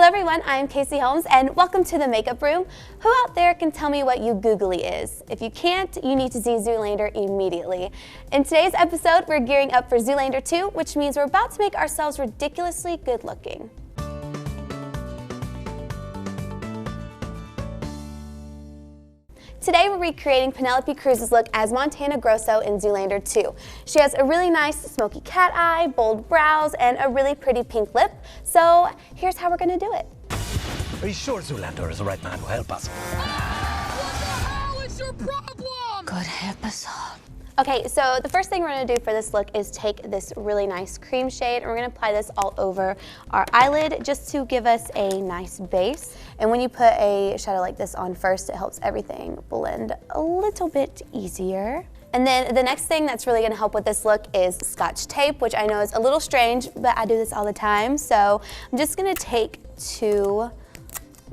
Hello everyone, I'm Casey Holmes and welcome to the Makeup Room. Who out there can tell me what you googly is? If you can't, you need to see Zoolander immediately. In today's episode, we're gearing up for Zoolander 2, which means we're about to make ourselves ridiculously good looking. Today we're recreating Penelope Cruz's look as Montana Grosso in Zoolander 2. She has a really nice smoky cat eye, bold brows, and a really pretty pink lip. So here's how we're gonna do it. Are you sure Zoolander is the right man to help us? What the hell is your problem? God help us all. Okay, so the first thing we're gonna do for this look is take this really nice cream shade and we're gonna apply this all over our eyelid just to give us a nice base. And when you put a shadow like this on first, it helps everything blend a little bit easier. And then the next thing that's really gonna help with this look is Scotch tape, which I know is a little strange, but I do this all the time. So I'm just gonna take two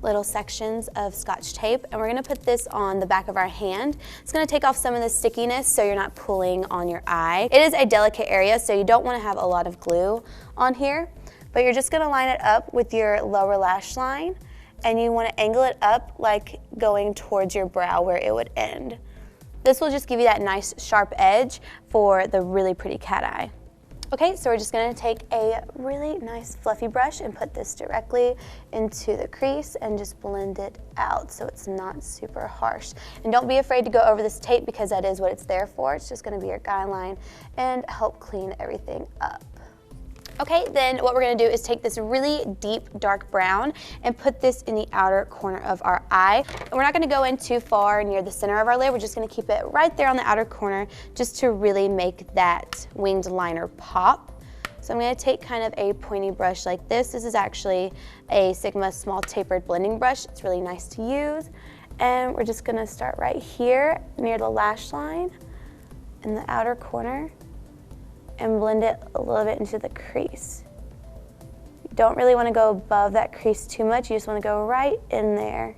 little sections of Scotch tape and we're gonna put this on the back of our hand. It's gonna take off some of the stickiness so you're not pulling on your eye. It is a delicate area, so you don't wanna have a lot of glue on here, but you're just gonna line it up with your lower lash line and you wanna angle it up like going towards your brow where it would end. This will just give you that nice sharp edge for the really pretty cat eye. Okay, so we're just gonna take a really nice fluffy brush and put this directly into the crease and just blend it out so it's not super harsh. And don't be afraid to go over this tape because that is what it's there for. It's just gonna be your guideline and help clean everything up. Okay, then what we're gonna do is take this really deep dark brown and put this in the outer corner of our eye. And we're not gonna go in too far near the center of our lid, we're just gonna keep it right there on the outer corner just to really make that winged liner pop. So I'm gonna take kind of a pointy brush like this. This is actually a Sigma small tapered blending brush. It's really nice to use. And we're just gonna start right here near the lash line in the outer corner and blend it a little bit into the crease. You don't really want to go above that crease too much, you just want to go right in there.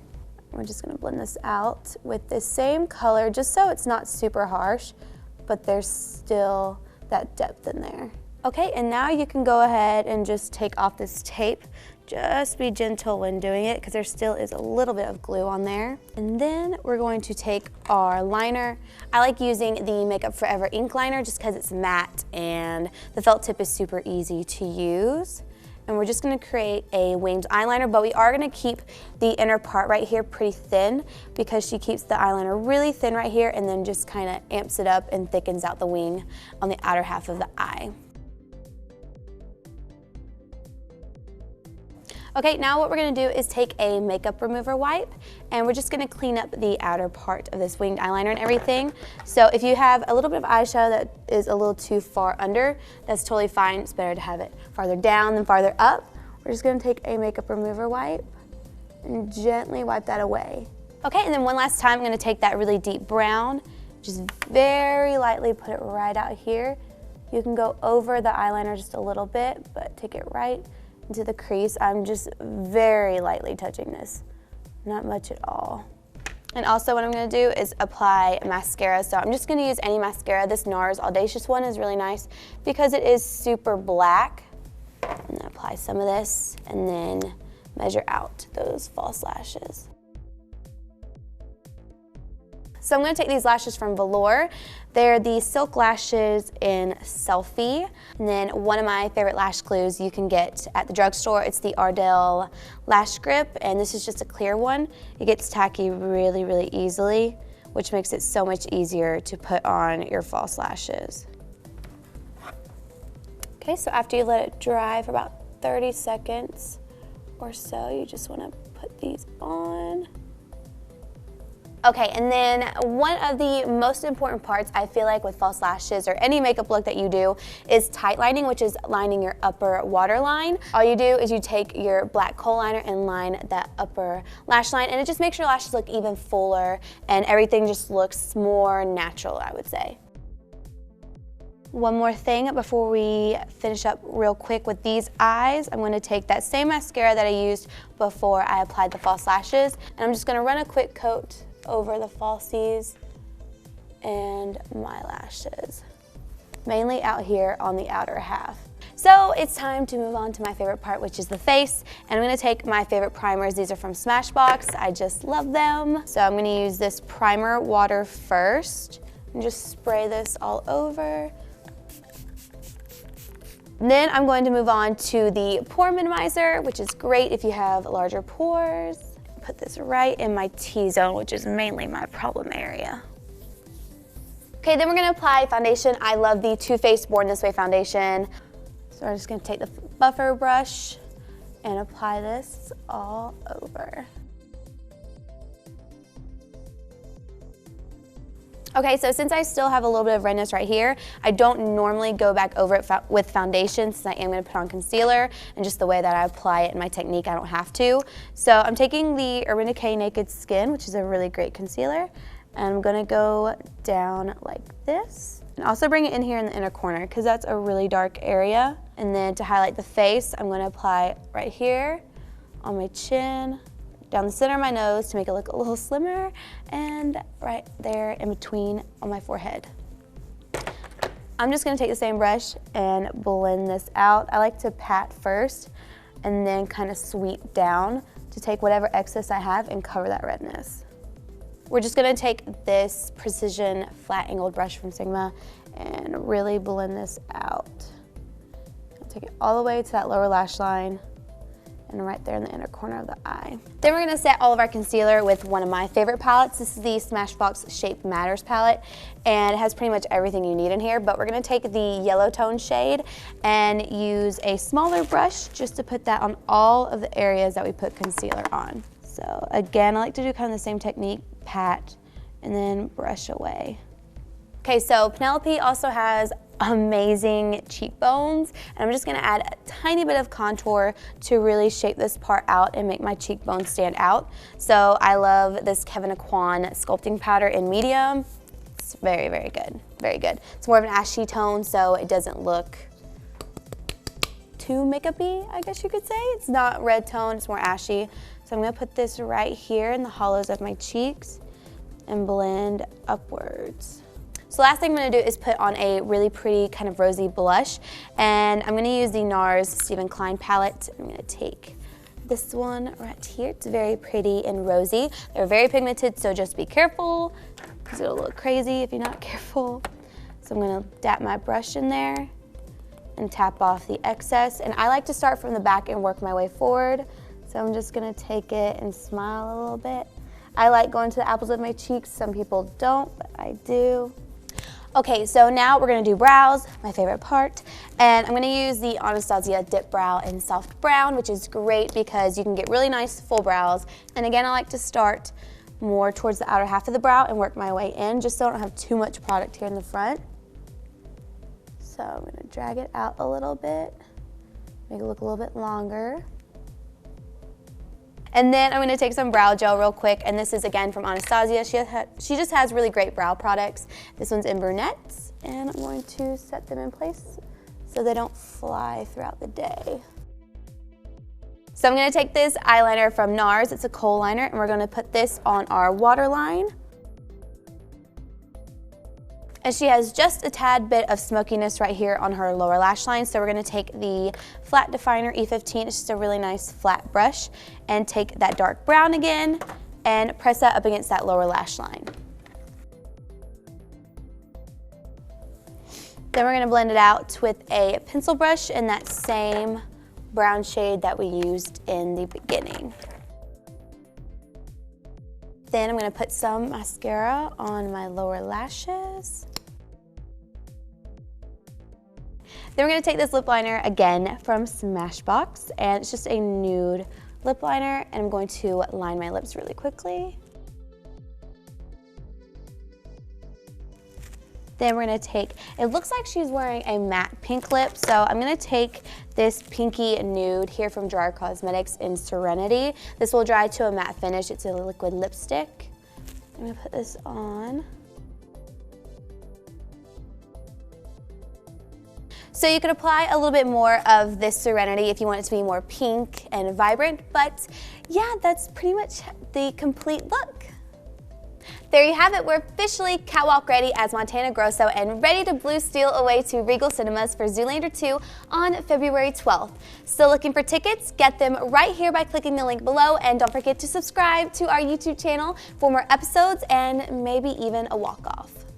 We're just going to blend this out with the same color just so it's not super harsh, but there's still that depth in there. Okay, and now you can go ahead and just take off this tape. Just be gentle when doing it because there still is a little bit of glue on there. And then we're going to take our liner. I like using the Makeup Forever ink liner just because it's matte and the felt tip is super easy to use. And we're just gonna create a winged eyeliner, but we are gonna keep the inner part right here pretty thin because she keeps the eyeliner really thin right here and then just kind of amps it up and thickens out the wing on the outer half of the eye. Okay, now what we're gonna do is take a makeup remover wipe and we're just gonna clean up the outer part of this winged eyeliner and everything. So if you have a little bit of eyeshadow that is a little too far under, that's totally fine. It's better to have it farther down than farther up. We're just gonna take a makeup remover wipe and gently wipe that away. Okay, and then one last time I'm gonna take that really deep brown, just very lightly put it right out here. You can go over the eyeliner just a little bit, but take it right into the crease. I'm just very lightly touching this, not much at all. And also what I'm gonna do is apply mascara. So I'm just gonna use any mascara. This NARS Audacious one is really nice because it is super black. And then apply some of this and then measure out those false lashes. So I'm gonna take these lashes from Velour. They're the silk lashes in Selfie. And then one of my favorite lash glues you can get at the drugstore, it's the Ardell Lash Grip, and this is just a clear one. It gets tacky really, really easily, which makes it so much easier to put on your false lashes. Okay, so after you let it dry for about 30 seconds or so, you just wanna put these on. Okay, and then one of the most important parts I feel like with false lashes or any makeup look that you do is tight lining, which is lining your upper waterline. All you do is you take your black kohl liner and line that upper lash line, and it just makes your lashes look even fuller and everything just looks more natural, I would say. One more thing before we finish up real quick with these eyes, I'm going to take that same mascara that I used before I applied the false lashes, and I'm just going to run a quick coat over the falsies and my lashes, mainly out here on the outer half. So it's time to move on to my favorite part, which is the face. And I'm gonna take my favorite primers. These are from Smashbox. I just love them. So I'm gonna use this primer water first and just spray this all over. Then I'm going to move on to the pore minimizer, which is great if you have larger pores. Put this right in my T-zone, which is mainly my problem area. Okay, then we're gonna apply foundation. I love the Too Faced Born This Way foundation. So I'm just gonna take the buffer brush and apply this all over. Okay, so since I still have a little bit of redness right here, I don't normally go back over it with foundation since I am gonna put on concealer, and just the way that I apply it in my technique, I don't have to. So I'm taking the Urban Decay Naked Skin, which is a really great concealer, and I'm gonna go down like this. And also bring it in here in the inner corner because that's a really dark area. And then to highlight the face, I'm gonna apply right here on my chin, down the center of my nose to make it look a little slimmer, and right there in between on my forehead. I'm just gonna take the same brush and blend this out. I like to pat first and then kind of sweep down to take whatever excess I have and cover that redness. We're just gonna take this precision flat angled brush from Sigma and really blend this out. Take it all the way to that lower lash line and right there in the inner corner of the eye. Then we're gonna set all of our concealer with one of my favorite palettes. This is the Smashbox Shape Matters palette, and it has pretty much everything you need in here, but we're gonna take the yellow tone shade and use a smaller brush just to put that on all of the areas that we put concealer on. So again, I like to do kind of the same technique, pat, and then brush away. Okay, so Penelope also has amazing cheekbones, and I'm just gonna add a tiny bit of contour to really shape this part out and make my cheekbones stand out. So I love this Kevyn Aucoin sculpting powder in medium. It's very, very good, very good. It's more of an ashy tone, so it doesn't look too makeup-y, I guess you could say. It's not red tone, it's more ashy. So I'm gonna put this right here in the hollows of my cheeks and blend upwards. So last thing I'm gonna do is put on a really pretty kind of rosy blush, and I'm gonna use the NARS Stephen Klein palette. I'm gonna take this one right here. It's very pretty and rosy. They're very pigmented, so just be careful because it'll look crazy if you're not careful. So I'm gonna dap my brush in there and tap off the excess. And I like to start from the back and work my way forward. So I'm just gonna take it and smile a little bit. I like going to the apples of my cheeks. Some people don't, but I do. Okay, so now we're gonna do brows, my favorite part, and I'm gonna use the Anastasia Dip Brow in Soft Brown, which is great because you can get really nice full brows. And again, I like to start more towards the outer half of the brow and work my way in, just so I don't have too much product here in the front. So I'm gonna drag it out a little bit, make it look a little bit longer. And then I'm gonna take some brow gel real quick, and this is again from Anastasia. She just has really great brow products. This one's in brunettes, and I'm going to set them in place so they don't fly throughout the day. So I'm gonna take this eyeliner from NARS, it's a kohl liner, and we're gonna put this on our waterline. And she has just a tad bit of smokiness right here on her lower lash line, so we're gonna take the Flat Definer E15, it's just a really nice flat brush, and take that dark brown again and press that up against that lower lash line. Then we're gonna blend it out with a pencil brush in that same brown shade that we used in the beginning. Then I'm gonna put some mascara on my lower lashes. Then we're gonna take this lip liner again from Smashbox, and it's just a nude lip liner, and I'm going to line my lips really quickly. Then we're gonna take, it looks like she's wearing a matte pink lip, so I'm gonna take this pinky nude here from Dryer Cosmetics in Serenity. This will dry to a matte finish, it's a liquid lipstick. I'm gonna put this on. So you could apply a little bit more of this Serenity if you want it to be more pink and vibrant, but yeah, that's pretty much the complete look. There you have it, we're officially catwalk ready as Montana Grosso and ready to blue steel away to Regal Cinemas for Zoolander 2 on February 12th. Still looking for tickets? Get them right here by clicking the link below, and don't forget to subscribe to our YouTube channel for more episodes and maybe even a walk-off.